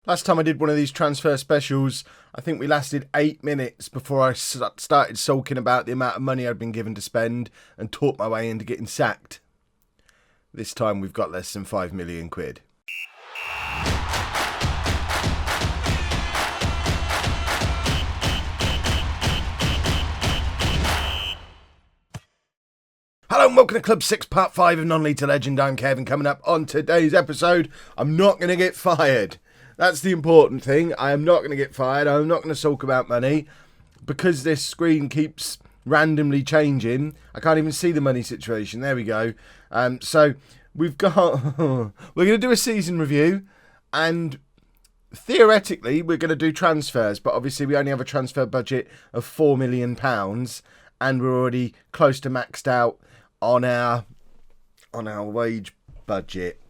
Last time I did one of these transfer specials, I think we lasted 8 minutes before I started sulking about the amount of money I'd been given to spend and talked my way into getting sacked. This time we've got less than 5 million quid. Hello and welcome to Club 6 Part 5 of Non-League to Legend. I'm Kevin. Coming up on today's episode, I'm not going to get fired. That's the important thing. I am not going to get fired. I'm not going to sulk about money. Because this screen keeps randomly changing, I can't even see the money situation. There we go. So we've got... we're going to do a season review. And theoretically, we're going to do transfers. But obviously, we only have a transfer budget of £4 million. And we're already close to maxed out on our wage budget.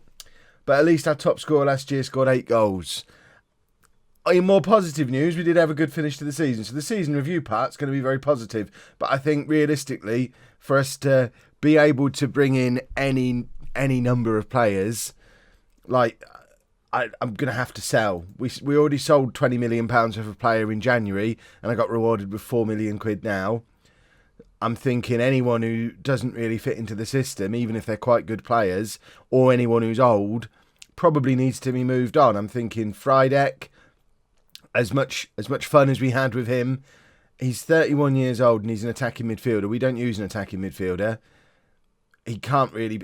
But at least our top scorer last year scored 8 goals. In more positive news, we did have a good finish to the season. So the season review part's going to be very positive. But I think realistically, for us to be able to bring in any number of players, like I'm going to have to sell. We already sold £20 million worth of player in January, and I got rewarded with £4 million now. I'm thinking anyone who doesn't really fit into the system, even if they're quite good players, or anyone who's old, probably needs to be moved on. I'm thinking Frydek, as much fun as we had with him, he's 31 years old and he's an attacking midfielder. We don't use an attacking midfielder. He can't really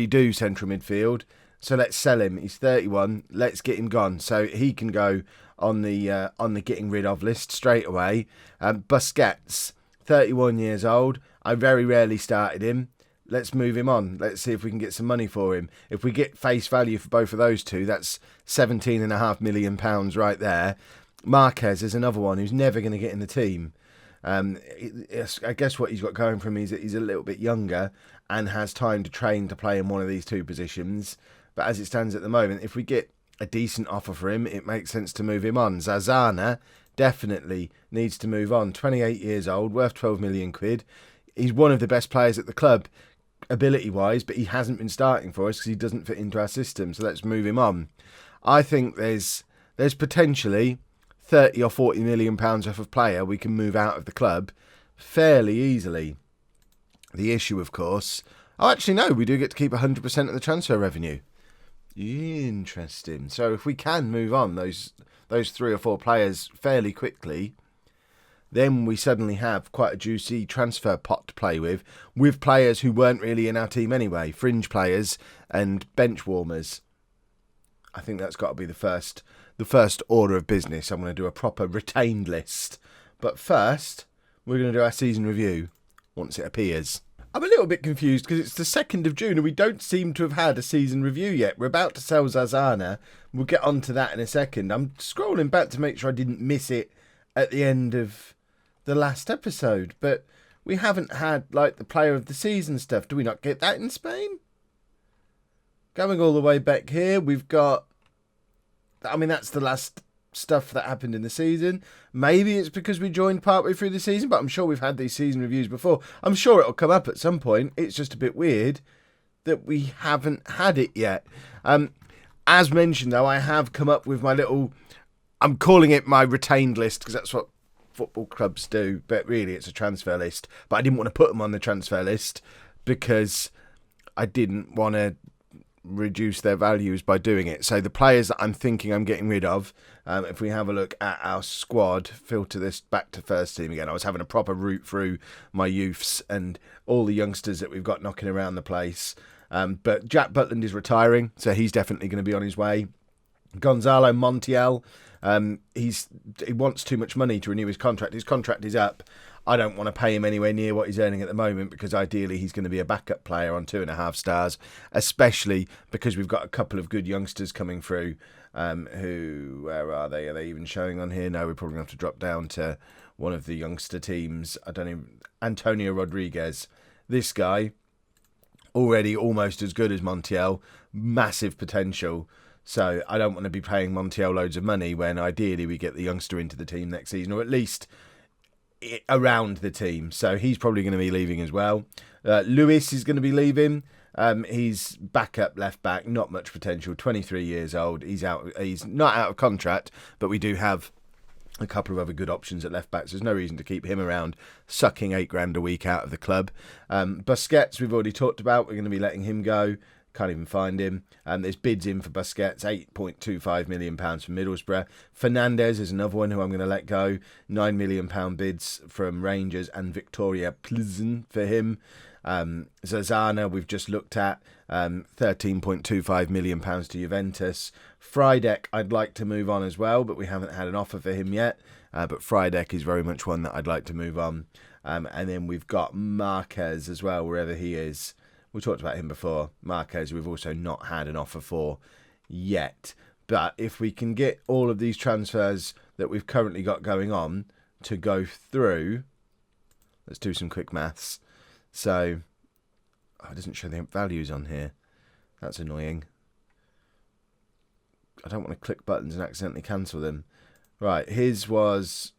do central midfield. So let's sell him. He's 31. Let's get him gone. So he can go on the getting rid of list straight away. Busquets, 31 years old. I very rarely started him. Let's move him on. Let's see if we can get some money for him. If we get face value for both of those two, that's £17.5 million right there. Marquez is another one who's never going to get in the team. I guess what he's got going for him is that he's a little bit younger and has time to train to play in one of these two positions. But as it stands at the moment, if we get a decent offer for him, it makes sense to move him on. Zazana definitely needs to move on. 28 years old, worth 12 million quid. He's one of the best players at the club, ability-wise, but he hasn't been starting for us because he doesn't fit into our system. So let's move him on. I think there's potentially 30 or 40 million pounds worth of player we can move out of the club fairly easily. The issue, of course... Oh, actually, no, we do get to keep 100% of the transfer revenue. Interesting. So if we can move on those 3 or 4 players fairly quickly, then we suddenly have quite a juicy transfer pot to play with players who weren't really in our team anyway, fringe players and bench warmers. I think that's got to be the first order of business. I'm going to do a proper retained list. But first, we're going to do our season review once it appears. I'm a little bit confused because it's the 2nd of June and we don't seem to have had a season review yet. We're about to sell Zazana. We'll get on to that in a second. I'm scrolling back to make sure I didn't miss it at the end of the last episode. But we haven't had, like, the player of the season stuff. Do we not get that in Spain? Going all the way back here, we've got... I mean, that's the last stuff that happened in the season. Maybe it's because we joined partway through the season, but I'm sure we've had these season reviews before. I'm sure it'll come up at some point. It's just a bit weird that we haven't had it yet. As mentioned, though, I have come up with my little... I'm calling it my retained list because that's what football clubs do, but really it's a transfer list. But I didn't want to put them on the transfer list because I didn't want to reduce their values by doing it. So the players that I'm thinking I'm getting rid of, if we have a look at our squad, filter this back to first team again. I was having a proper route through my youths and all the youngsters that we've got knocking around the place. But Jack Butland is retiring, so he's definitely going to be on his way. Gonzalo Montiel, he wants too much money to renew his contract. His contract is up. I don't want to pay him anywhere near what he's earning at the moment because ideally he's going to be a backup player on 2.5 stars, especially because we've got a couple of good youngsters coming through who, where are they? Are they even showing on here? No, we're probably going to have to drop down to one of the youngster teams. Antonio Rodriguez. This guy, already almost as good as Montiel, massive potential. So I don't want to be paying Montiel loads of money when ideally we get the youngster into the team next season, or at least around the team. So he's probably going to be leaving as well. Lewis is going to be leaving. He's backup left back, not much potential. 23 years old. He's out. He's not out of contract, but we do have a couple of other good options at left back. So there's no reason to keep him around, sucking £8,000 a week out of the club. Busquets, we've already talked about. We're going to be letting him go. Can't even find him. There's bids in for Busquets, £8.25 million from Middlesbrough. Fernandez is another one who I'm going to let go. £9 million bids from Rangers and Victoria Plzen for him. Zazana, we've just looked at, £13.25 million to Juventus. Frydek, I'd like to move on as well, but we haven't had an offer for him yet. But Frydek is very much one that I'd like to move on. And then we've got Marquez as well, wherever he is. We talked about him before. Marquez, we've also not had an offer for yet. But if we can get all of these transfers that we've currently got going on to go through, let's do some quick maths. So, it doesn't show the values on here. That's annoying. I don't want to click buttons and accidentally cancel them. Right, his was...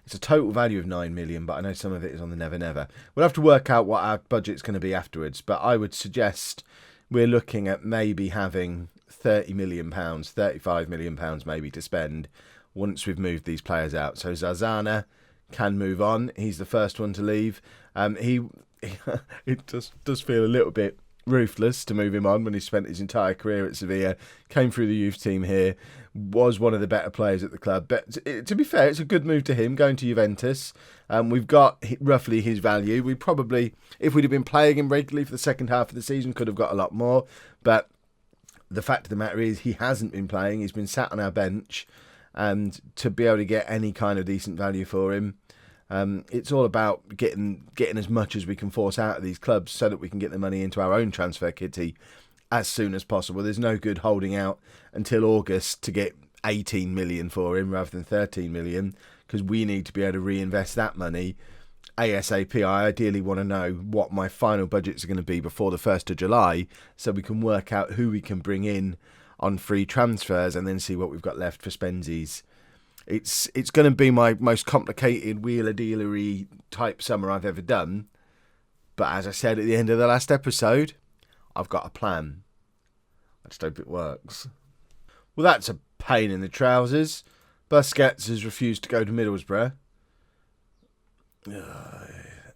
It's a total value of 9 million, but I know some of it is on the Never Never. We'll have to work out what our budget's going to be afterwards, but I would suggest we're looking at maybe having £30 million, £35 million maybe to spend once we've moved these players out. So Zazana can move on. He's the first one to leave. It does feel a little bit ruthless to move him on when he spent his entire career at Sevilla, came through the youth team here, was one of the better players at the club. But to be fair, it's a good move to him going to Juventus. We've got roughly his value. We probably, if we'd have been playing him regularly for the second half of the season, could have got a lot more. But the fact of the matter is he hasn't been playing. He's been sat on our bench. And to be able to get any kind of decent value for him, it's all about getting as much as we can force out of these clubs so that we can get the money into our own transfer kitty as soon as possible. There's no good holding out until August to get 18 million for him rather than 13 million, because we need to be able to reinvest that money ASAP. I ideally want to know what my final budgets are going to be before the 1st of July so we can work out who we can bring in on free transfers and then see what we've got left for spensies. It's going to be my most complicated wheeler-dealery type summer I've ever done. But as I said at the end of the last episode, I've got a plan. I just hope it works. Well, that's a pain in the trousers. Busquets has refused to go to Middlesbrough.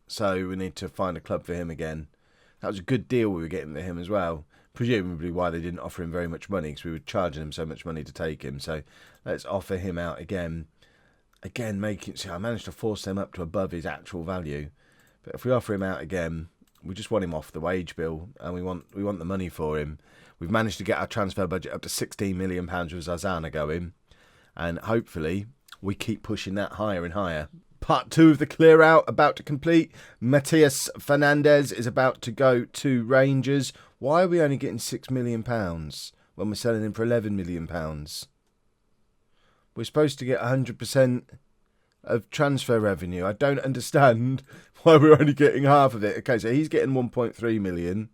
So we need to find a club for him again. That was a good deal we were getting for him as well. Presumably why they didn't offer him very much money, because we were charging him so much money to take him. So let's offer him out again. Again, I managed to force them up to above his actual value. But if we offer him out again, we just want him off the wage bill, and we want the money for him. We've managed to get our transfer budget up to £16 million with Zazana going, and hopefully we keep pushing that higher and higher. Part 2 of the clear out about to complete. Matías Fernandez is about to go to Rangers. Why are we only getting £6 million when we're selling him for £11 million? We're supposed to get 100% of transfer revenue. I don't understand why we're only getting half of it. Okay, so he's getting 1.3 million.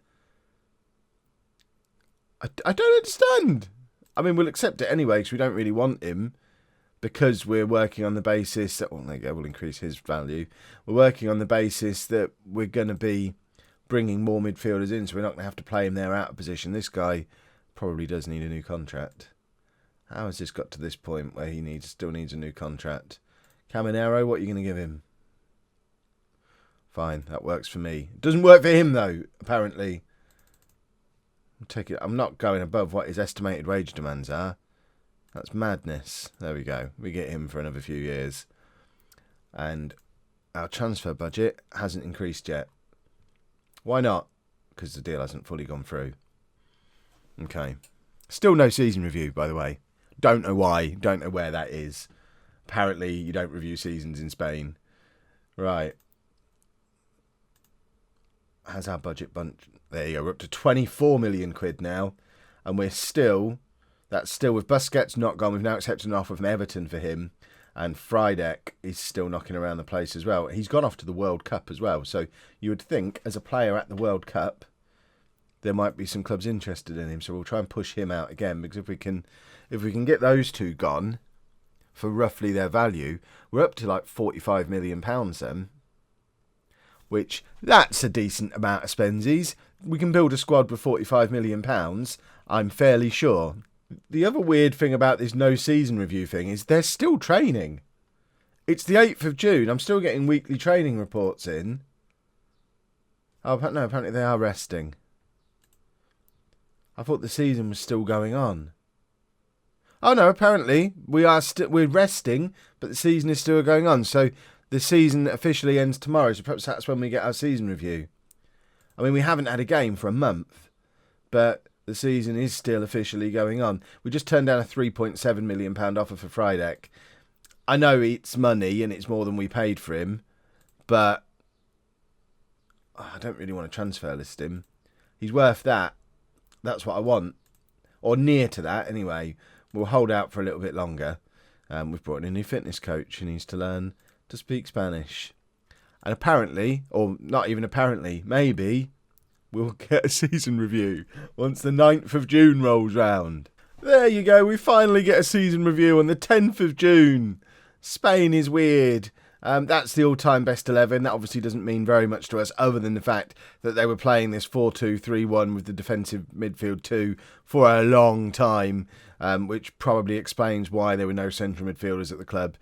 I don't understand. I mean, we'll accept it anyway because we don't really want him, because we're working on the basis that, well, there you go, we'll increase his value. We're working on the basis that we're going to be bringing more midfielders in, so we're not going to have to play him there out of position. This guy probably does need a new contract. How has this got to this point where he still needs a new contract? Caminero, what are you going to give him? Fine, that works for me. It doesn't work for him, though, apparently. I'm not going above what his estimated wage demands are. That's madness. There we go. We get him for another few years. And our transfer budget hasn't increased yet. Why not? Because the deal hasn't fully gone through. Okay. Still no season review, by the way. Don't know why. Don't know where that is. Apparently, you don't review seasons in Spain. Right. How's our budget bunch? There you go. We're up to 24 million quid now. And we're still... That's still with Busquets not gone. We've now accepted an offer from Everton for him. And Frydek is still knocking around the place as well. He's gone off to the World Cup as well. So you would think, as a player at the World Cup, there might be some clubs interested in him. So we'll try and push him out again. Because if we can get those two gone for roughly their value, we're up to like £45 million then. Which, that's a decent amount of spensies. we can build a squad with £45 million, I'm fairly sure. The other weird thing about this no season review thing is they're still training. It's the 8th of June. I'm still getting weekly training reports in. Oh, no, apparently they are resting. I thought the season was still going on. Oh no, apparently we're resting, but the season is still going on. So the season officially ends tomorrow. So perhaps that's when we get our season review. I mean, we haven't had a game for a month, but the season is still officially going on. We just turned down a £3.7 million offer for Frydek. I know it's money and it's more than we paid for him, but I don't really want to transfer list him. He's worth that. That's what I want. Or near to that, anyway. We'll hold out for a little bit longer. We've brought in a new fitness coach who needs to learn to speak Spanish. And apparently, or not even apparently, maybe we'll get a season review once the 9th of June rolls round. There you go. We finally get a season review on the 10th of June. Spain is weird. That's the all-time best 11. That obviously doesn't mean very much to us other than the fact that they were playing this 4-2-3-1 with the defensive midfield 2 for a long time, which probably explains why there were no central midfielders at the club,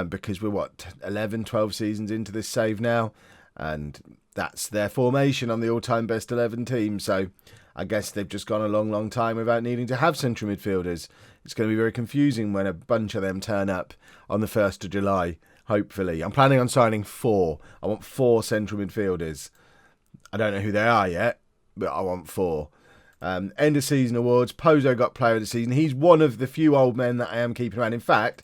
because we're, 11, 12 seasons into this save now, and that's their formation on the all-time best 11 team, so I guess they've just gone a long, long time without needing to have central midfielders. It's going to be very confusing when a bunch of them turn up on the 1st of July. Hopefully. I'm planning on signing 4. I want 4 central midfielders. I don't know who they are yet, but I want 4. End of season awards. Pozo got player of the season. He's one of the few old men that I am keeping around. In fact,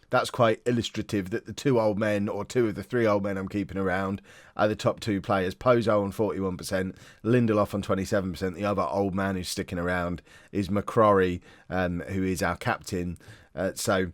that's quite illustrative that the 2 old men, or 2 of the 3 old men I'm keeping around, are the top 2 players. Pozo on 41%, Lindelof on 27%. The other old man who's sticking around is McCrory, who is our captain. So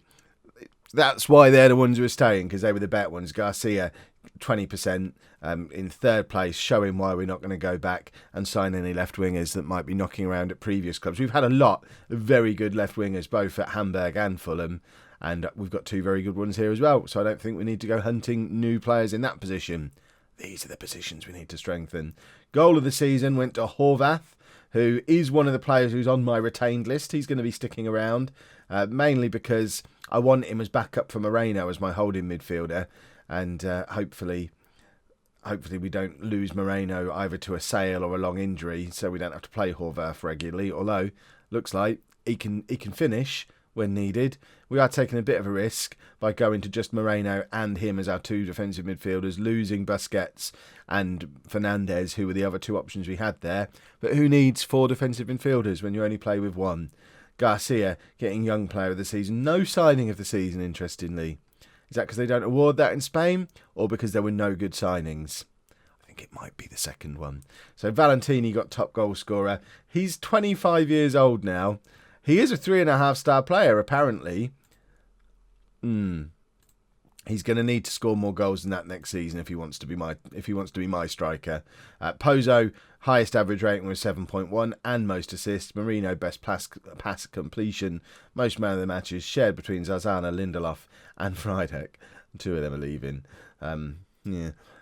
that's why they're the ones who are staying, because they were the better ones. Garcia, 20% in 3rd place, showing why we're not going to go back and sign any left-wingers that might be knocking around at previous clubs. We've had a lot of very good left-wingers, both at Hamburg and Fulham, and we've got 2 very good ones here as well, so I don't think we need to go hunting new players in that position. These are the positions we need to strengthen. Goal of the season went to Horvath, who is one of the players who's on my retained list. He's going to be sticking around, mainly because I want him as backup for Moreno as my holding midfielder, and hopefully we don't lose Moreno either to a sale or a long injury, so we don't have to play Horvath regularly, although looks like he can finish when needed. We are taking a bit of a risk by going to just Moreno and him as our 2 defensive midfielders, losing Busquets and Fernandez, who were the other 2 options we had there. But who needs 4 defensive midfielders when you only play with 1? Garcia getting young player of the season. No signing of the season, interestingly. Is that because they don't award that in Spain, or because there were no good signings? I think it might be the second one. So Valentini got top goal scorer. He's 25 years old now. He is a 3.5-star player, apparently. He's going to need to score more goals than that next season if he wants to be my striker. Pozo, highest average rating was 7.1 and most assists. Marino, best pass completion. Most man of the matches shared between Zazana, Lindelof and Frydek. 2 of them are leaving.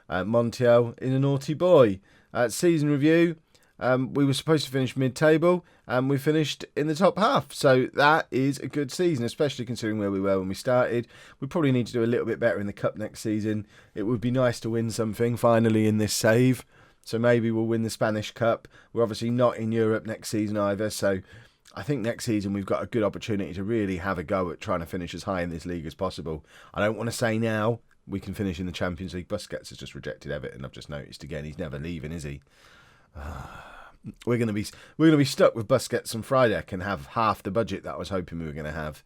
Montiel is a naughty boy. Season review. We were supposed to finish mid-table, and we finished in the top half. So that is a good season, especially considering where we were when we started. We probably need to do a little bit better in the Cup next season. It would be nice to win something finally in this save. So maybe we'll win the Spanish Cup. We're obviously not in Europe next season either. So I think next season we've got a good opportunity to really have a go at trying to finish as high in this league as possible. I don't want to say now we can finish in the Champions League. Busquets has just rejected Everton. I've just noticed again. He's never leaving, is he? We're going to be stuck with Busquets and Frydek and have half the budget that I was hoping we were going to have.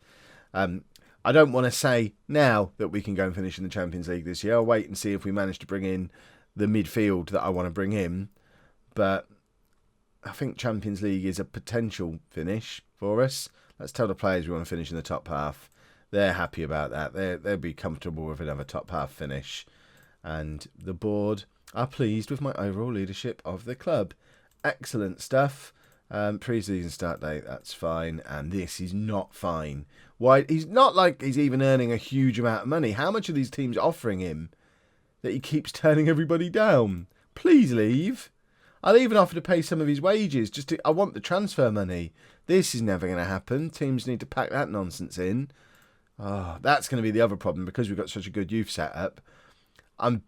I don't want to say now that we can go and finish in the Champions League this year. I'll wait and see if we manage to bring in the midfield that I want to bring in. But I think Champions League is a potential finish for us. Let's tell the players we want to finish in the top half. They're happy about that. They'll be comfortable with another top half finish. And the board are pleased with my overall leadership of the club. Excellent stuff. Pre-season start date, that's fine. And this is not fine. Why? He's not like he's even earning a huge amount of money. How much are these teams offering him that he keeps turning everybody down? Please leave. I'll even offer to pay some of his wages. I want the transfer money. This is never going to happen. Teams need to pack that nonsense in. Oh, that's going to be the other problem because we've got such a good youth setup. I've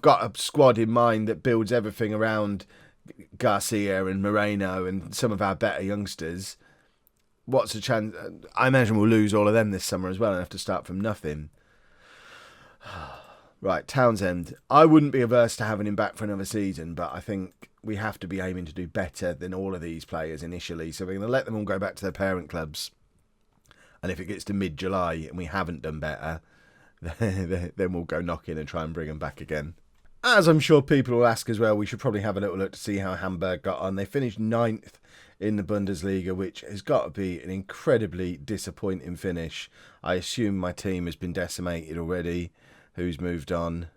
got a squad in mind that builds everything around Garcia and Moreno and some of our better youngsters. What's the chance? I imagine we'll lose all of them this summer as well and have to start from nothing. Right, Townsend. I wouldn't be averse to having him back for another season, but I think we have to be aiming to do better than all of these players initially. So we're going to let them all go back to their parent clubs. And if it gets to mid-July and we haven't done better, then we'll go knocking and try and bring them back again. As I'm sure people will ask as well, we should probably have a little look to see how Hamburg got on. They finished 9th in the Bundesliga, which has got to be an incredibly disappointing finish. I assume my team has been decimated already. Who's moved on?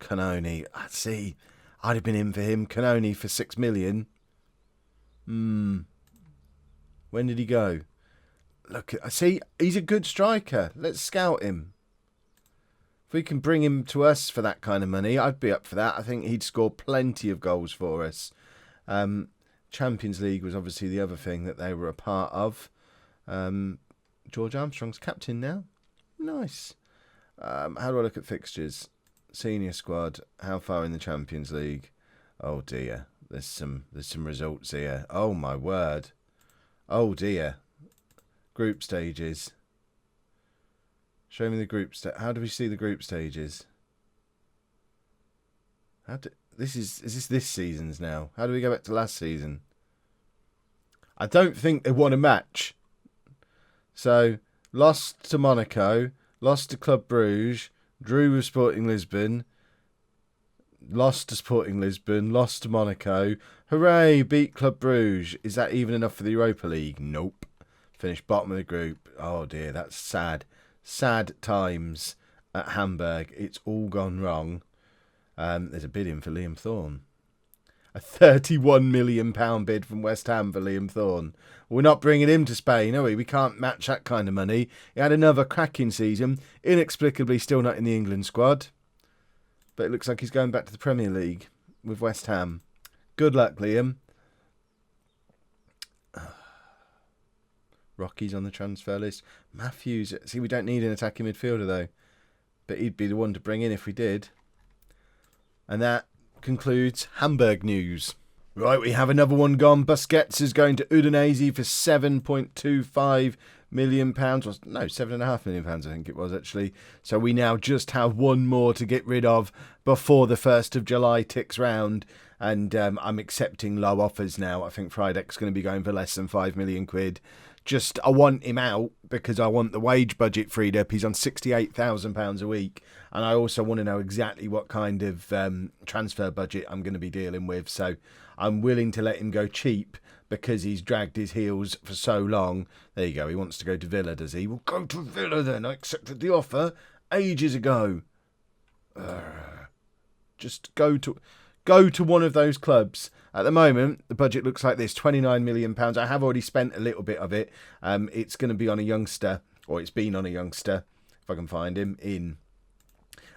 Canoni. I'd have been in for him. Canoni for 6 million. When did he go? Look, see, he's a good striker. Let's scout him. If we can bring him to us for that kind of money, I'd be up for that. I think he'd score plenty of goals for us. Champions League was obviously the other thing that they were a part of. George Armstrong's captain now. Nice. How do I look at fixtures? Senior squad. How far in the Champions League? Oh dear. There's some results here. Oh my word. Oh dear. Group stages. Show me the group How do we see the group stages? Is this season's now? How do we go back to last season? I don't think they won a match. So, lost to Monaco, lost to Club Bruges, drew with Sporting Lisbon, lost to Sporting Lisbon, lost to Monaco. Hooray, beat Club Bruges. Is that even enough for the Europa League? Nope. Finished bottom of the group. Oh dear, that's sad. Sad times at Hamburg. It's all gone wrong. There's a bid in for Liam Thorne. A £31 million bid from West Ham for Liam Thorne. We're not bringing him to Spain, are we? We can't match that kind of money. He had another cracking season. Inexplicably still not in the England squad. But it looks like he's going back to the Premier League with West Ham. Good luck, Liam. Rocky's on the transfer list. Matthews. See, we don't need an attacking midfielder, though. But he'd be the one to bring in if we did. And that concludes Hamburg news. Right, we have another one gone. Busquets is going to Udinese for £7.25 million. No, £7.5 million, I think it was, actually. So we now just have one more to get rid of before the 1st of July ticks round. And I'm accepting low offers now. I think Friday's going to be going for less than £5 million. I want him out because I want the wage budget freed up. He's on £68,000 a week. And I also want to know exactly what kind of transfer budget I'm going to be dealing with. So I'm willing to let him go cheap because he's dragged his heels for so long. There you go. He wants to go to Villa, does he? Well, go to Villa then. I accepted the offer ages ago. Just go to one of those clubs. At the moment, the budget looks like this, £29 million. I have already spent a little bit of it. It's going to be on a youngster, or it's been on a youngster, if I can find him, in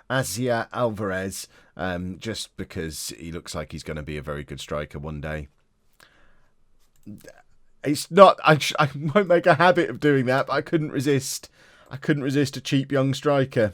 Asia Alvarez, just because he looks like he's going to be a very good striker one day. It's not, I won't make a habit of doing that, but I couldn't resist. I couldn't resist a cheap young striker.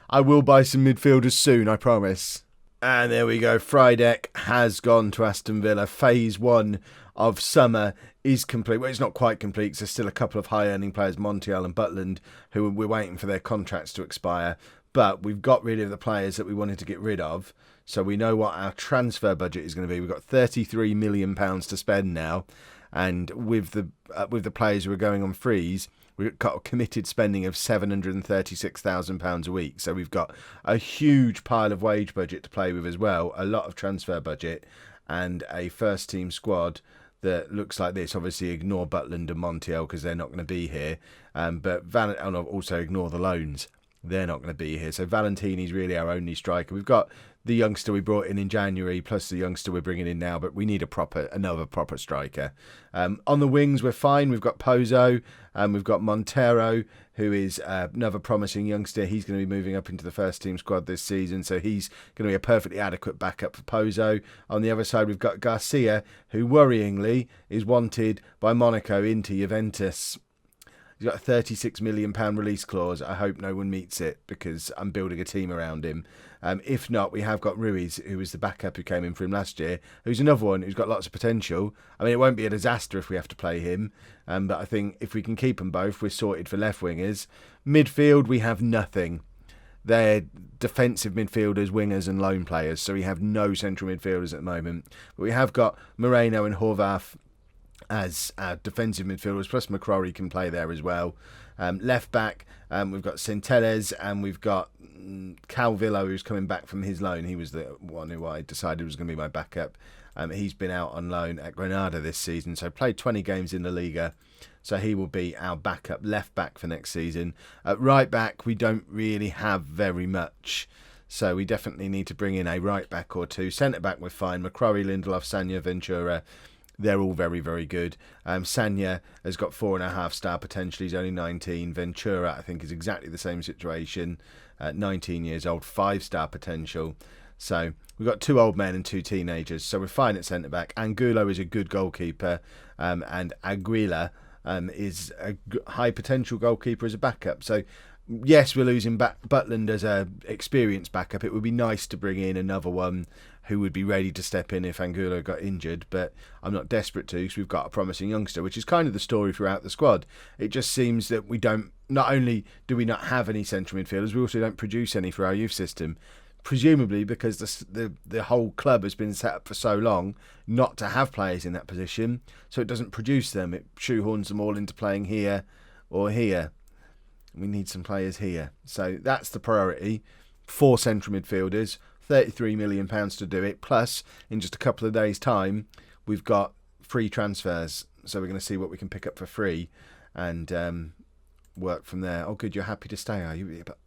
I will buy some midfielders soon, I promise. And there we go. Frydek has gone to Aston Villa. Phase 1 of summer is complete. Well, it's not quite complete because there's still a couple of high-earning players, Montiel and Butland, who we're waiting for their contracts to expire. But we've got rid of the players that we wanted to get rid of. So we know what our transfer budget is going to be. We've got £33 million to spend now. And with the players who are going on freeze, we've got a committed spending of £736,000 a week. So we've got a huge pile of wage budget to play with as well, a lot of transfer budget, and a first-team squad that looks like this. Obviously, ignore Butland and Montiel because they're not going to be here. But also ignore the loans. They're not going to be here. So Valentini's really our only striker. We've got the youngster we brought in January, plus the youngster we're bringing in now, but we need another proper striker. On the wings, we're fine. We've got Pozo, and we've got Montero, who is another promising youngster. He's going to be moving up into the first team squad this season, so he's going to be a perfectly adequate backup for Pozo. On the other side, we've got Garcia, who worryingly is wanted by Monaco into Juventus. He's got a £36 million release clause. I hope no one meets it because I'm building a team around him. If not, we have got Ruiz, who was the backup who came in for him last year, who's another one who's got lots of potential. I mean, it won't be a disaster if we have to play him, but I think if we can keep them both, we're sorted for left wingers. Midfield, we have nothing. They're defensive midfielders, wingers and lone players, so we have no central midfielders at the moment. But we have got Moreno and Horvath as defensive midfielders, plus McCrory can play there as well. Left back, we've got Centelles and we've got Calvillo, who's coming back from his loan. He was the one who I decided was going to be my backup. He's been out on loan at Granada this season, so played 20 games in the Liga. So he will be our backup left back for next season. At right back, we don't really have very much. So we definitely need to bring in a right back or two. Centre back, we're fine. McCrory, Lindelof, Sagna, Ventura. They're all very, very good. Sagna has got 4.5 star potential. He's only 19. Ventura, I think, is exactly the same situation. 19 years old, 5-star potential. So we've got 2 old men and 2 teenagers. So we're fine at centre-back. Angulo is a good goalkeeper. And Aguila is a high potential goalkeeper as a backup. So yes, we're losing Butland as a experienced backup. It would be nice to bring in another one who would be ready to step in if Angulo got injured, but I'm not desperate to because we've got a promising youngster, which is kind of the story throughout the squad. It just seems that we don't, not only do we not have any central midfielders, we also don't produce any for our youth system, presumably because the whole club has been set up for so long not to have players in that position, so it doesn't produce them. It shoehorns them all into playing here or here. We need some players here. So that's the priority. 4 central midfielders, £33 million to do it. Plus, in just a couple of days' time, we've got free transfers. So we're going to see what we can pick up for free and work from there. Oh, good. You're happy to stay, are you? But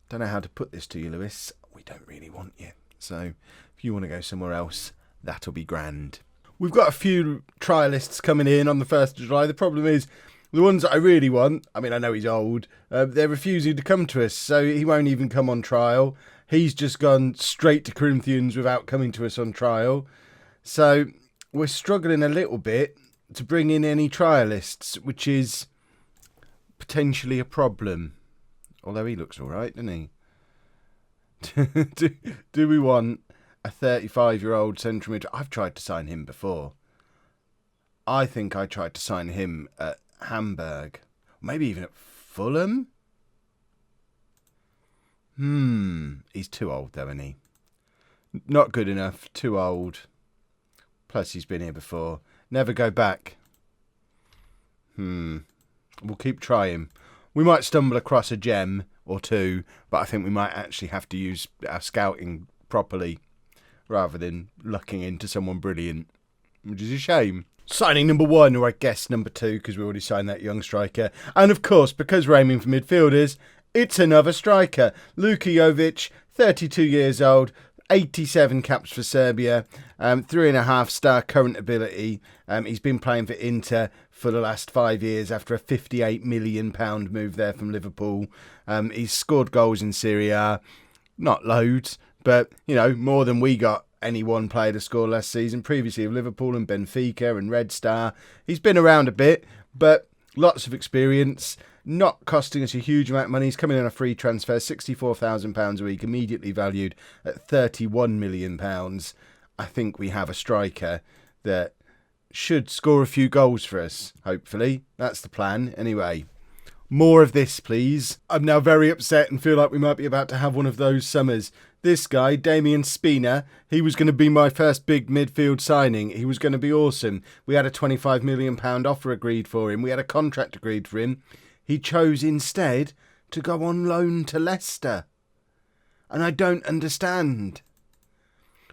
don't know how to put this to you, Lewis. We don't really want you. So if you want to go somewhere else, that'll be grand. We've got a few trialists coming in on the 1st of July. The problem is, the ones that I really want, I mean, I know he's old, they're refusing to come to us, so he won't even come on trial. He's just gone straight to Corinthians without coming to us on trial. So we're struggling a little bit to bring in any trialists, which is potentially a problem. Although he looks all right, doesn't he? do we want a 35-year-old central midfielder? I've tried to sign him before. I think I tried to sign him at Hamburg, maybe even at Fulham. He's too old though, isn't he? Not good enough, too old. Plus he's been here before. Never go back. We'll keep trying. We might stumble across a gem or two, but I think we might actually have to use our scouting properly rather than lucking into someone brilliant, which is a shame. Signing number 1, or I guess number 2, because we already signed that young striker. And of course, because we're aiming for midfielders, it's another striker. Luka Jovic, 32 years old, 87 caps for Serbia, 3.5-star current ability. He's been playing for Inter for the last 5 years after a £58 million move there from Liverpool. He's scored goals in Serie A, not loads, but, you know, more than we got any one player to score last season, previously of Liverpool and Benfica and Red Star. He's been around a bit, but lots of experience, not costing us a huge amount of money. He's coming in a free transfer, £64,000 a week, immediately valued at £31 million. I think we have a striker that should score a few goals for us, hopefully. That's the plan, anyway. More of this, please. I'm now very upset and feel like we might be about to have one of those summers. This guy, Damian Spina, he was going to be my first big midfield signing. He was going to be awesome. We had a £25 million offer agreed for him. We had a contract agreed for him. He chose instead to go on loan to Leicester. And I don't understand.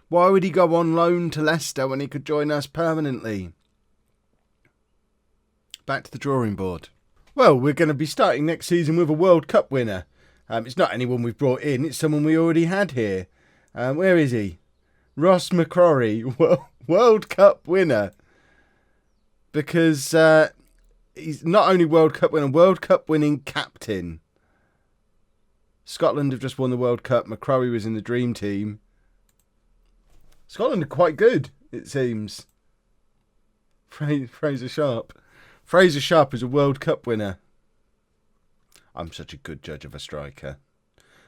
Why would he go on loan to Leicester when he could join us permanently? Back to the drawing board. Well, we're going to be starting next season with a World Cup winner. It's not anyone we've brought in, it's someone we already had here. Where is he? Ross McCrory, World Cup winner. Because he's not only World Cup winner, World Cup winning captain. Scotland have just won the World Cup. McCrory was in the dream team. Scotland are quite good, it seems. Fraser Sharp. Fraser Sharp is a World Cup winner. I'm such a good judge of a striker.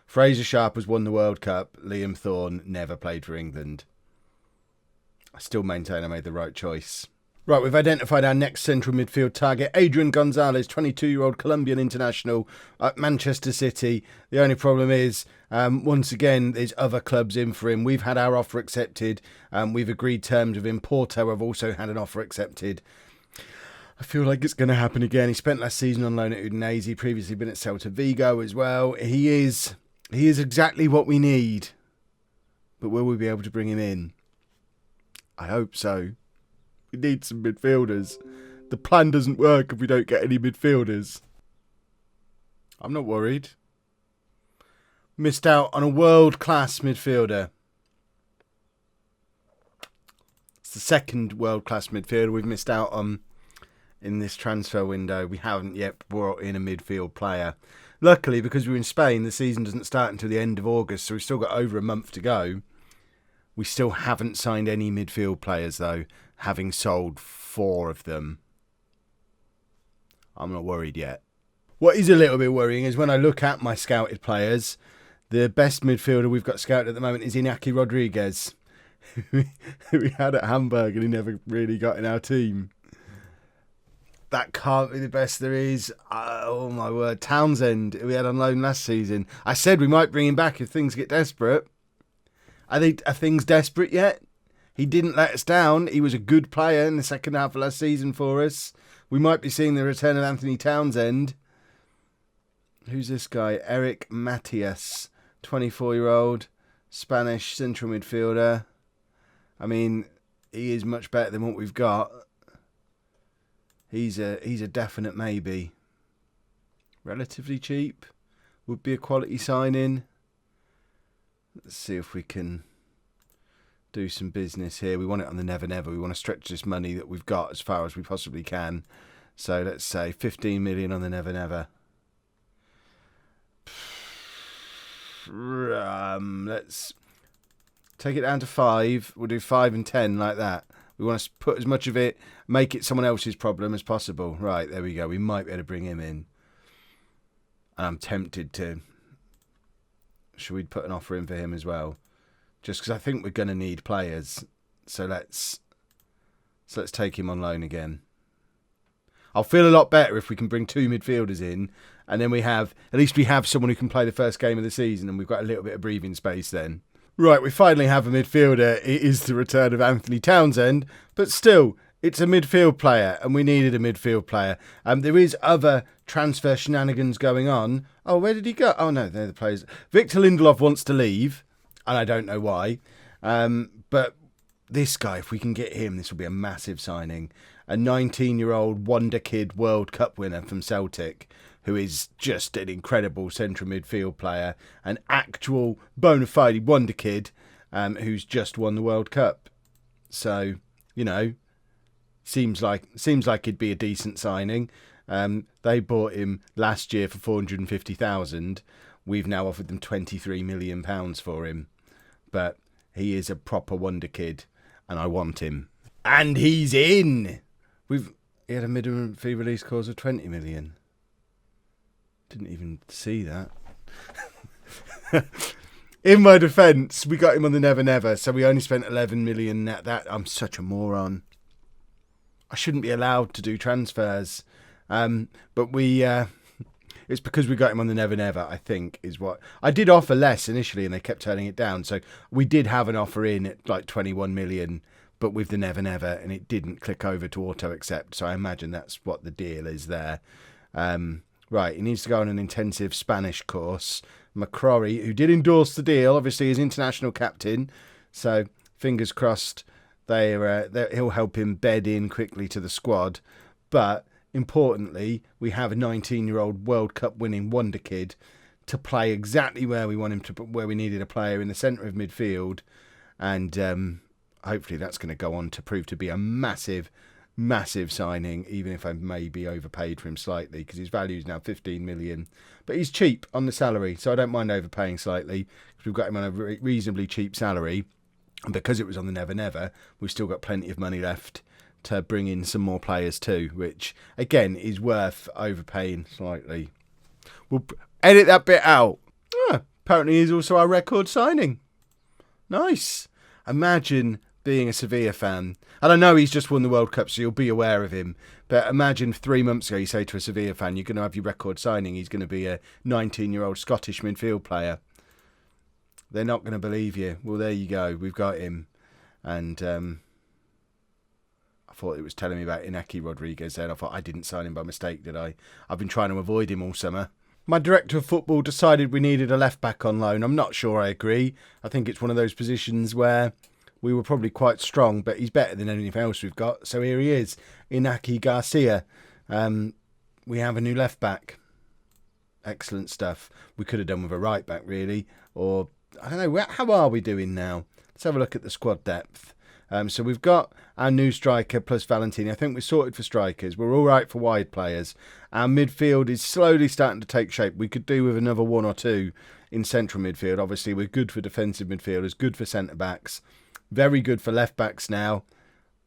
Fraser Sharp has won the World Cup. Liam Thorne never played for England. I still maintain I made the right choice. Right, we've identified our next central midfield target. Adrian Gonzalez, 22-year-old Colombian international at Manchester City. The only problem is, once again, there's other clubs in for him. We've had our offer accepted. We've agreed terms with him. Porto have also had an offer accepted. I feel like it's going to happen again. He spent last season on loan at Udinese, previously been at Celta Vigo as well. He is exactly what we need. But will we be able to bring him in? I hope so. We need some midfielders. The plan doesn't work if we don't get any midfielders. I'm not worried. Missed out on a world-class midfielder. It's the second world-class midfielder we've missed out on in this transfer window. We haven't yet brought in a midfield player. Luckily, because we're in Spain, the season doesn't start until the end of August, so we've still got over a month to go. We still haven't signed any midfield players, though, having sold 4 of them. I'm not worried yet. What is a little bit worrying is when I look at my scouted players, the best midfielder we've got scouted at the moment is Iñaki Rodriguez, who we had at Hamburg and he never really got in our team. That can't be the best there is. Oh, my word. Townsend, who we had on loan last season. I said we might bring him back if things get desperate. Are things desperate yet? He didn't let us down. He was a good player in the second half of last season for us. We might be seeing the return of Anthony Townsend. Who's this guy? Eric Matias, 24-year-old Spanish central midfielder. I mean, he is much better than what we've got. He's a definite maybe. Relatively cheap. Would be a quality signing. Let's see if we can do some business here. We want it on the Never Never. We want to stretch this money that we've got as far as we possibly can. So let's say 15 million on the Never Never. Let's take it down to 5. We'll do 5 and 10 like that. We want to put as much of it, make it someone else's problem as possible. Right, there we go. We might be able to bring him in. And I'm tempted to... Should we put an offer in for him as well? Just because I think we're going to need players. So let's take him on loan again. I'll feel a lot better if we can bring 2 midfielders in. And then at least we have someone who can play the first game of the season. And we've got a little bit of breathing space then. Right, we finally have a midfielder. It is the return of Anthony Townsend. But still, it's a midfield player. And we needed a midfield player. There is other transfer shenanigans going on. Oh, where did he go? Oh, no, they're the players. Victor Lindelof wants to leave. And I don't know why. But this guy, if we can get him, this will be a massive signing. A 19-year-old wonder kid World Cup winner from Celtic, who is just an incredible central midfield player. An actual bona fide wonder kid who's just won the World Cup. So, you know, seems like it'd be a decent signing. They bought him last year for 450,000. We've now offered them £23 million for him. But he is a proper wonder kid, and I want him. And he's in! He had a minimum fee release clause of 20 million. Didn't even see that. In my defence, we got him on the Never Never, so we only spent 11 million net. I'm such a moron. I shouldn't be allowed to do transfers. But it's because we got him on the Never Never, I think, is what... I did offer less initially and they kept turning it down. So we did have an offer in at like 21 million, but with the Never Never, and it didn't click over to auto accept. So I imagine that's what the deal is there. Right, he needs to go on an intensive Spanish course. McCrory, who did endorse the deal, obviously is international captain. So fingers crossed he'll help him bed in quickly to the squad. But... importantly, we have a 19-year-old World Cup winning wonder kid to play exactly where we want him to, where we needed a player in the centre of midfield, and hopefully that's going to go on to prove to be a massive signing, even if I may be overpaid for him slightly, because his value is now 15 million. But he's cheap on the salary, so I don't mind overpaying slightly, because we've got him on a reasonably cheap salary. And because it was on the Never Never, we've still got plenty of money left to bring in some more players too, which, again, is worth overpaying slightly. We'll edit that bit out. Apparently he's also our record signing. Nice. Imagine being a Sevilla fan, and I know he's just won the World Cup, so you'll be aware of him, but imagine 3 months ago you say to a Sevilla fan, you're going to have your record signing, he's going to be a 19-year-old Scottish midfield player. They're not going to believe you. Well, there you go, we've got him. And I thought it was telling me about Iñaki Rodriguez then. I thought I didn't sign him by mistake, did I? I've been trying to avoid him all summer. My director of football decided we needed a left-back on loan. I'm not sure I agree. I think it's one of those positions where we were probably quite strong, but he's better than anything else we've got. So here he is, Iñaki Garcia. We have a new left-back. Excellent stuff. We could have done with a right-back, really. Or, I don't know, how are we doing now? Let's have a look at the squad depth. So we've got our new striker plus Valentini. I think we're sorted for strikers. We're all right for wide players. Our midfield is slowly starting to take shape. We could do with another one or two in central midfield. Obviously, we're good for defensive midfielders, good for centre-backs. Very good for left-backs now.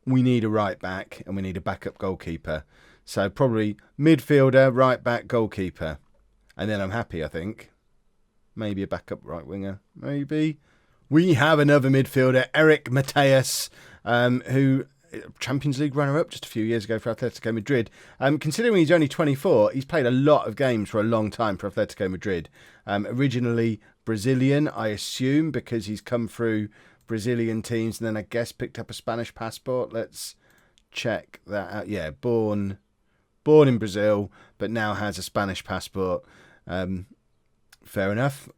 We need a right-back and we need a backup goalkeeper. So probably midfielder, right-back, goalkeeper. And then I'm happy, I think. Maybe a backup right-winger. Maybe. We have another midfielder, Eric Mateus, who Champions League runner-up just a few years ago for Atletico Madrid. Considering he's only 24, he's played a lot of games for a long time for Atletico Madrid. Originally Brazilian, I assume, because he's come through Brazilian teams and then I guess picked up a Spanish passport. Let's check that out. Yeah, born in Brazil, but now has a Spanish passport. Fair enough.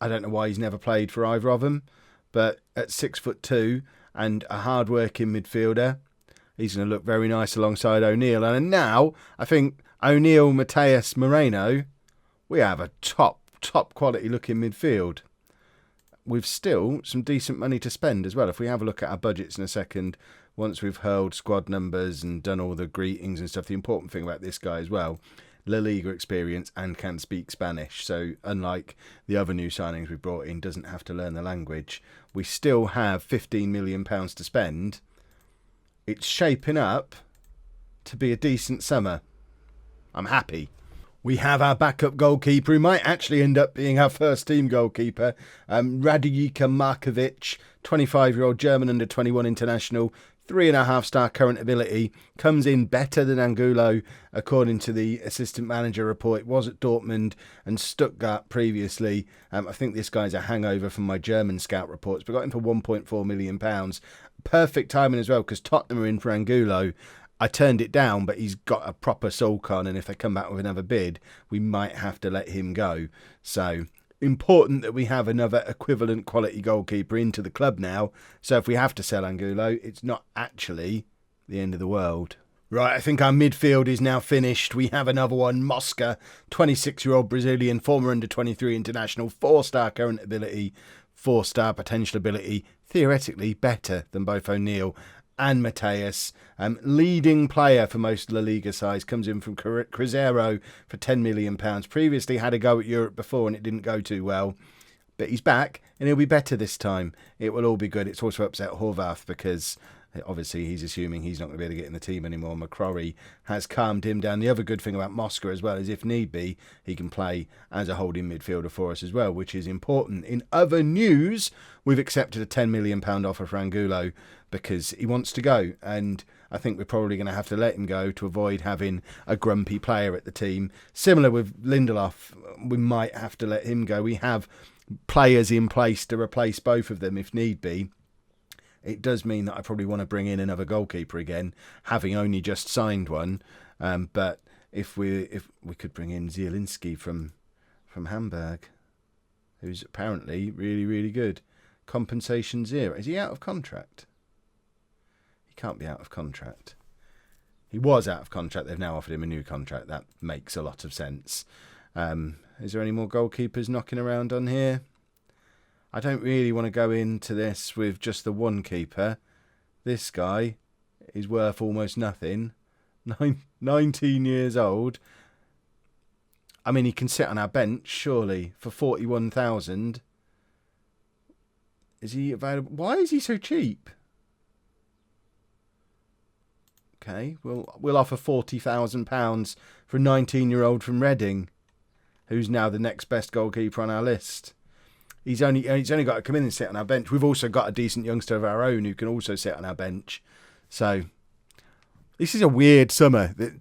I don't know why he's never played for either of them, but at 6'2" and a hard-working midfielder, he's going to look very nice alongside O'Neill. And now, I think O'Neill, Mateus, Moreno, we have a top quality looking midfield. We've still some decent money to spend as well. If we have a look at our budgets in a second, once we've hurled squad numbers and done all the greetings and stuff, the important thing about this guy as well, La Liga experience and can speak Spanish. So unlike the other new signings we brought in, doesn't have to learn the language. We still have £15 million to spend. It's shaping up to be a decent summer. I'm happy. We have our backup goalkeeper, who might actually end up being our first team goalkeeper. Radujika Markovic, 25-year-old German under-21 international, 3.5-star current ability, comes in better than Angulo, according to the assistant manager report. It was at Dortmund and Stuttgart previously. I think this guy's a hangover from my German scout reports, but got him for £1.4 million. Perfect timing as well, because Tottenham are in for Angulo. I turned it down, but he's got a proper sulk on, and if they come back with another bid, we might have to let him go. So important that we have another equivalent quality goalkeeper into the club now. So if we have to sell Angulo, it's not actually the end of the world. Right, I think our midfield is now finished. We have another one, Mosca, 26-year-old Brazilian, former under-23 international, 4-star current ability, 4-star potential ability, theoretically better than both O'Neill and Mateus. Leading player for most La Liga sides, comes in from Cruzeiro for £10 million. Previously had a go at Europe before and it didn't go too well. But he's back and he'll be better this time. It will all be good. It's also upset Horvath because obviously he's assuming he's not going to be able to get in the team anymore. McCrory has calmed him down. The other good thing about Mosca as well is if need be, he can play as a holding midfielder for us as well, which is important. In other news, we've accepted a £10 million offer for Angulo because he wants to go, and I think we're probably going to have to let him go to avoid having a grumpy player at the team. Similar with Lindelof, we might have to let him go. We have players in place to replace both of them if need be. It does mean that I probably want to bring in another goalkeeper again, having only just signed one. But if we could bring in Zielinski from Hamburg, who's apparently really, really good. Compensation 0. Is he out of contract? He can't be out of contract. He was out of contract. They've now offered him a new contract. That makes a lot of sense. Is there any more goalkeepers knocking around on here? I don't really want to go into this with just the one keeper. This guy is worth almost nothing. 19 years old. I mean, he can sit on our bench, surely, for 41,000. Is he available? Why is he so cheap? Okay, we'll offer £40,000 for a 19-year-old from Reading, who's now the next best goalkeeper on our list. He's only got to come in and sit on our bench. We've also got a decent youngster of our own who can also sit on our bench. So this is a weird summer that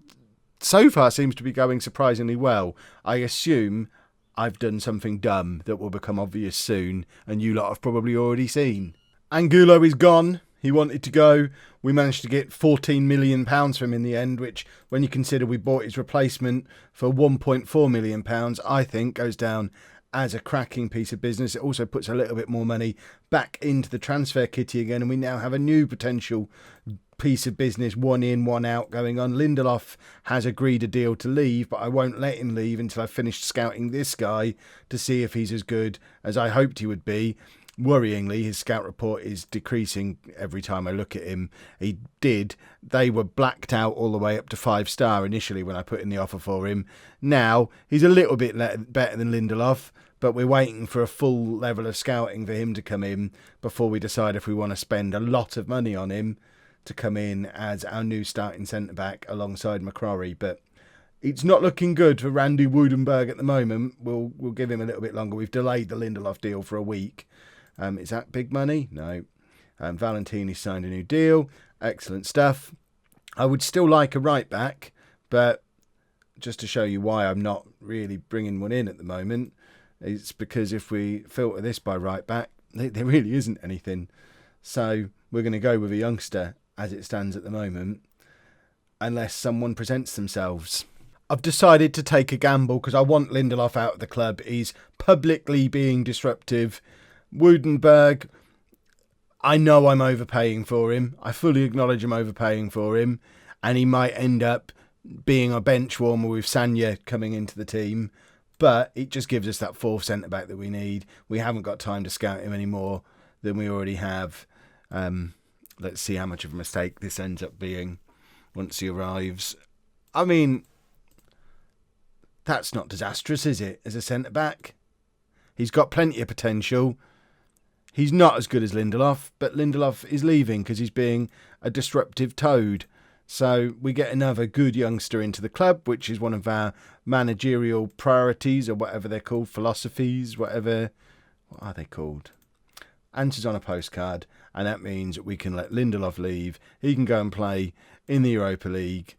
so far seems to be going surprisingly well. I assume I've done something dumb that will become obvious soon, and you lot have probably already seen. Angulo is gone. He wanted to go. We managed to get £14 million from him in the end, which, when you consider we bought his replacement for £1.4 million, I think goes down as a cracking piece of business. It also puts a little bit more money back into the transfer kitty again, and we now have a new potential piece of business, one in, one out going on. Lindelof has agreed a deal to leave, but I won't let him leave until I've finished scouting this guy to see if he's as good as I hoped he would be. Worryingly, his scout report is decreasing every time I look at him. They were blacked out all the way up to 5-star initially when I put in the offer for him. Now, he's a little bit better than Lindelof, but we're waiting for a full level of scouting for him to come in before we decide if we want to spend a lot of money on him to come in as our new starting centre-back alongside McCrory. But it's not looking good for Randy Woodenberg at the moment. We'll give him a little bit longer. We've delayed the Lindelof deal for a week. Is that big money? No. Valentini signed a new deal. Excellent stuff. I would still like a right back, but just to show you why I'm not really bringing one in at the moment, it's because if we filter this by right back, there really isn't anything. So we're going to go with a youngster as it stands at the moment, unless someone presents themselves. I've decided to take a gamble because I want Lindelof out of the club. He's publicly being disruptive. Woodenberg, I know I'm overpaying for him. I fully acknowledge I'm overpaying for him. And he might end up being a bench warmer with Sanya coming into the team. But it just gives us that fourth centre-back that we need. We haven't got time to scout him any more than we already have. Let's see how much of a mistake this ends up being once he arrives. I mean, that's not disastrous, is it, as a centre-back? He's got plenty of potential. He's not as good as Lindelof, but Lindelof is leaving because he's being a disruptive toad. So we get another good youngster into the club, which is one of our managerial priorities, or whatever they're called, philosophies, whatever. What are they called? Answers on a postcard. And that means we can let Lindelof leave. He can go and play in the Europa League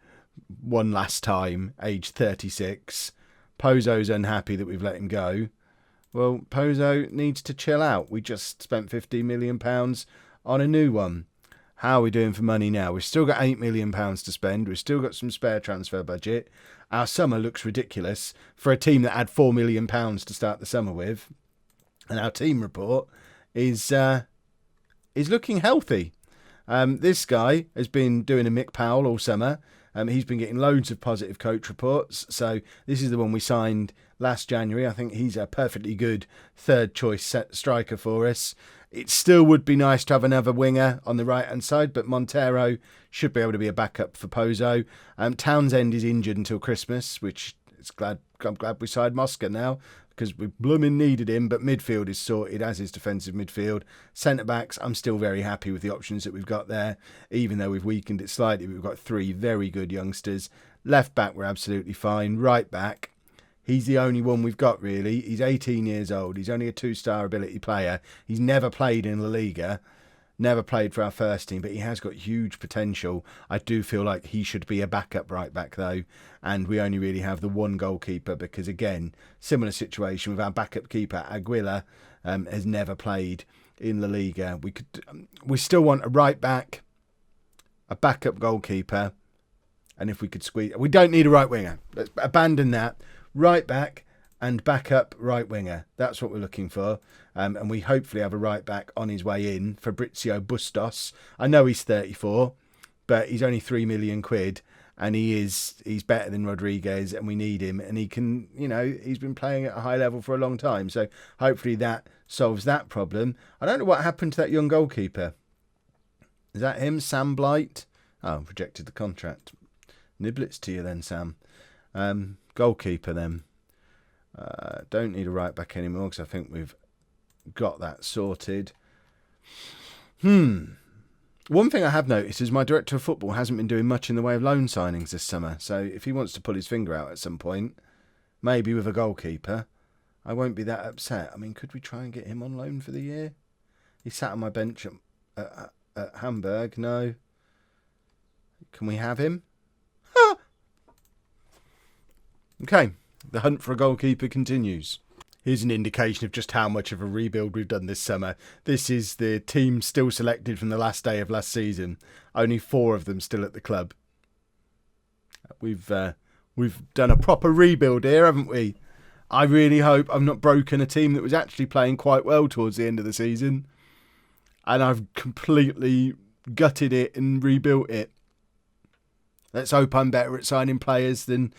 one last time, age 36. Pozo's unhappy that we've let him go. Well, Pozo needs to chill out. We just spent £15 million on a new one. How are we doing for money now? We've still got £8 million to spend. We've still got some spare transfer budget. Our summer looks ridiculous for a team that had £4 million to start the summer with. And our team report is looking healthy. This guy has been doing a Mick Powell all summer. He's been getting loads of positive coach reports. So this is the one we signed last January. I think he's a perfectly good third choice striker for us. It still would be nice to have another winger on the right hand side, but Montero should be able to be a backup for Pozo. Townsend is injured until Christmas, which I'm glad we signed Mosca now, because we blooming needed him, but midfield is sorted, as is defensive midfield. Centre-backs, I'm still very happy with the options that we've got there, even though we've weakened it slightly. We've got 3 very good youngsters. Left-back, we're absolutely fine. Right-back, he's the only one we've got, really. He's 18 years old. He's only a 2-star ability player. He's never played in La Liga, never played for our first team, but he has got huge potential. I do feel like he should be a backup right-back, though, and we only really have the one goalkeeper because, again, similar situation with our backup keeper. Aguila has never played in La Liga. We still want a right-back, a backup goalkeeper, and if we could squeeze... We don't need a right winger. Let's abandon that. Right back and backup right winger. That's what we're looking for. And we hopefully have a right back on his way in, Fabrizio Bustos. I know he's 34, but he's only £3 million. and he's better than Rodriguez, and we need him, and he can, he's been playing at a high level for a long time. So hopefully that solves that problem. I don't know what happened to that young goalkeeper. Is that him, Sam Blight? Oh, rejected the contract. Niblets to you then, Sam. Goalkeeper then. Don't need a right back anymore because I think we've got that sorted. One thing I have noticed is my director of football hasn't been doing much in the way of loan signings this summer. So if he wants to pull his finger out at some point, maybe with a goalkeeper, I won't be that upset. I mean, could we try and get him on loan for the year? He sat on my bench at Hamburg. No. Can we have him? Okay. The hunt for a goalkeeper continues. Here's an indication of just how much of a rebuild we've done this summer. This is the team still selected from the last day of last season. Only 4 of them still at the club. We've done a proper rebuild here, haven't we? I really hope I've not broken a team that was actually playing quite well towards the end of the season. And I've completely gutted it and rebuilt it. Let's hope I'm better at signing players than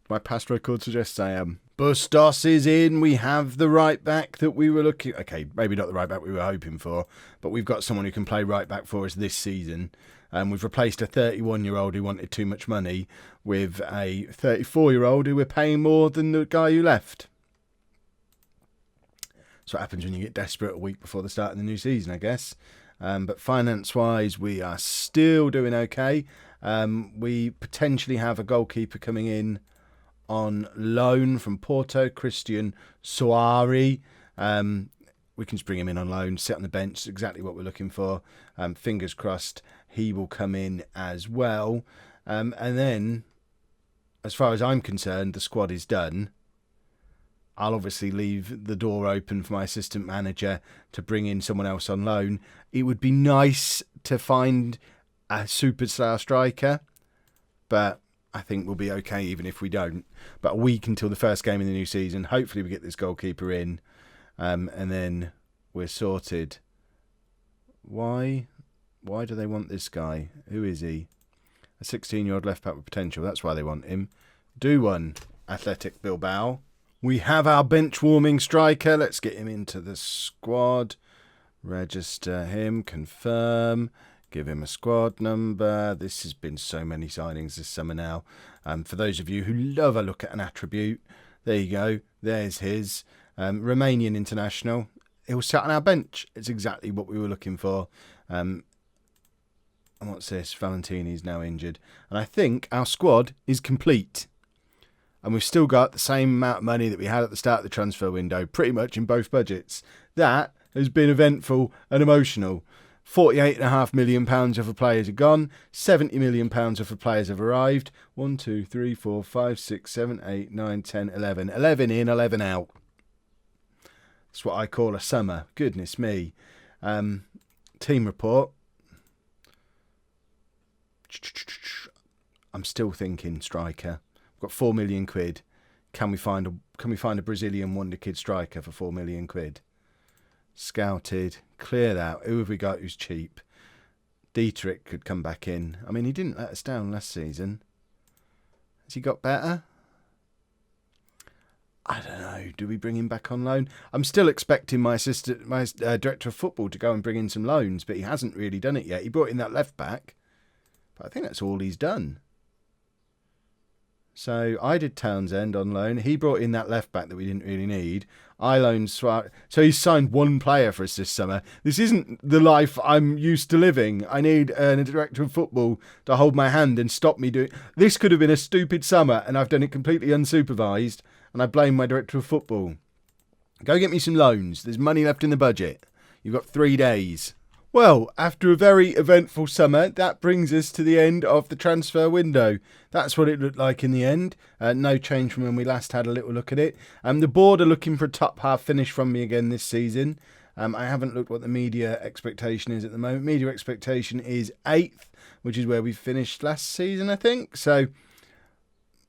my past record suggests I am. Bustos is in. We have the right back that we were looking... Okay, maybe not the right back we were hoping for, but we've got someone who can play right back for us this season. We've replaced a 31-year-old who wanted too much money with a 34-year-old who we're paying more than the guy who left. That's what happens when you get desperate a week before the start of the new season, I guess. But finance-wise, we are still doing okay. We potentially have a goalkeeper coming in on loan from Porto, Christian Soari. We can just bring him in on loan, sit on the bench, exactly what we're looking for. Fingers crossed he will come in as well. And then, as far as I'm concerned, the squad is done. I'll obviously leave the door open for my assistant manager to bring in someone else on loan. It would be nice to find a superstar striker, but I think we'll be okay even if we don't. But a week until the first game in the new season. Hopefully we get this goalkeeper in. And then we're sorted. Why do they want this guy? Who is he? A 16-year-old left back with potential. That's why they want him. Do one, Athletic Bilbao. We have our bench warming striker. Let's get him into the squad. Register him. Confirm. Give him a squad number. This has been so many signings this summer now. For those of you who love a look at an attribute, there you go. There's his. Romanian international. He'll sit on our bench. It's exactly what we were looking for. And what's this? Valentini's now injured. And I think our squad is complete. And we've still got the same amount of money that we had at the start of the transfer window, pretty much in both budgets. That has been eventful and emotional. £48.5 million worth of players are gone. £70 million worth of players have arrived. 1, 2, 3, 4, 5, 6, 7, 8, 9, 10, 11. 11 in, 11 out. That's what I call a summer. Goodness me. Team report. I'm still thinking striker. We've got £4 million. Can we find a Brazilian wonder kid striker for £4 million? Scouted, clear that. Who have we got who's cheap? Dietrich could come back in. I mean, he didn't let us down last season. Has he got better? I don't know. Do we bring him back on loan? I'm still expecting my director of football to go and bring in some loans, but he hasn't really done it yet. He brought in that left back, but I think that's all he's done. So I did Townsend on loan. He brought in that left back that we didn't really need. I loaned Suarez. So he's signed one player for us this summer. This isn't the life I'm used to living. I need a director of football to hold my hand and stop me doing... This could have been a stupid summer and I've done it completely unsupervised and I blame my director of football. Go get me some loans. There's money left in the budget. You've got 3 days. Well, after a very eventful summer, that brings us to the end of the transfer window. That's what it looked like in the end. No change from when we last had a little look at it. The board are looking for a top half finish from me again this season. I haven't looked what the media expectation is at the moment. Media expectation is 8th, which is where we finished last season, I think. So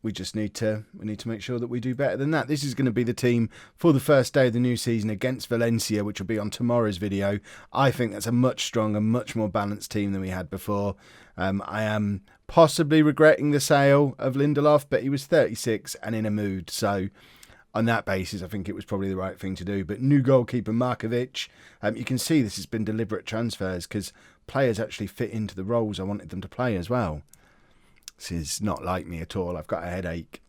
we just need to make sure that we do better than that. This is going to be the team for the first day of the new season against Valencia, which will be on tomorrow's video. I think that's a much stronger, much more balanced team than we had before. I am possibly regretting the sale of Lindelof, but he was 36 and in a mood. So on that basis, I think it was probably the right thing to do. But new goalkeeper Markovic, you can see this has been deliberate transfers because players actually fit into the roles I wanted them to play as well. This is not like me at all. I've got a headache.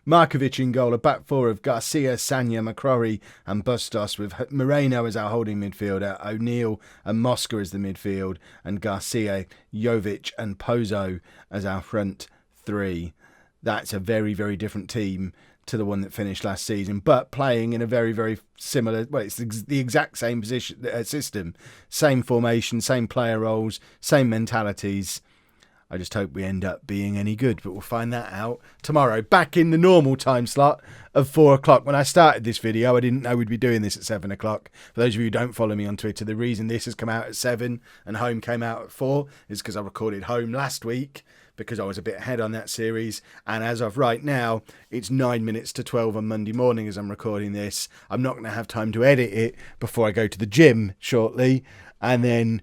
Markovic in goal, a back four of Garcia, Sanya, McCrory and Bustos, with Moreno as our holding midfielder, O'Neill and Mosca as the midfield, and Garcia, Jovic and Pozo as our front three. That's a very, very different team to the one that finished last season, but playing in a very, very similar, well, it's the exact same position, system, same formation, same player roles, same mentalities. I just hope we end up being any good, but we'll find that out tomorrow. Back in the normal time slot of 4 o'clock. When I started this video, I didn't know we'd be doing this at 7 o'clock. For those of you who don't follow me on Twitter, the reason this has come out at 7 and Home came out at 4 is because I recorded Home last week because I was a bit ahead on that series. And as of right now, it's 9 minutes to 12 on Monday morning as I'm recording this. I'm not going to have time to edit it before I go to the gym shortly. And then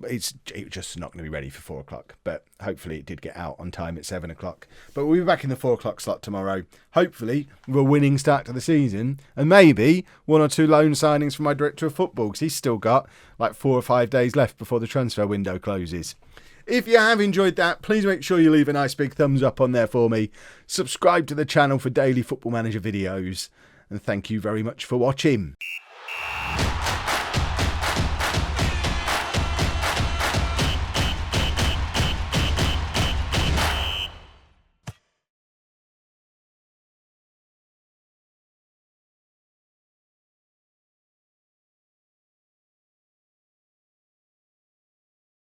it's just not going to be ready for 4 o'clock, but hopefully it did get out on time at 7 o'clock. But we'll be back in the 4 o'clock slot tomorrow, hopefully with a winning start to the season, and maybe 1 or 2 loan signings from my director of football, because he's still got like 4 or 5 days left before the transfer window closes. If you have enjoyed that, please make sure you leave a nice big thumbs up on there for me. Subscribe to the channel for daily Football Manager videos, and thank you very much for watching.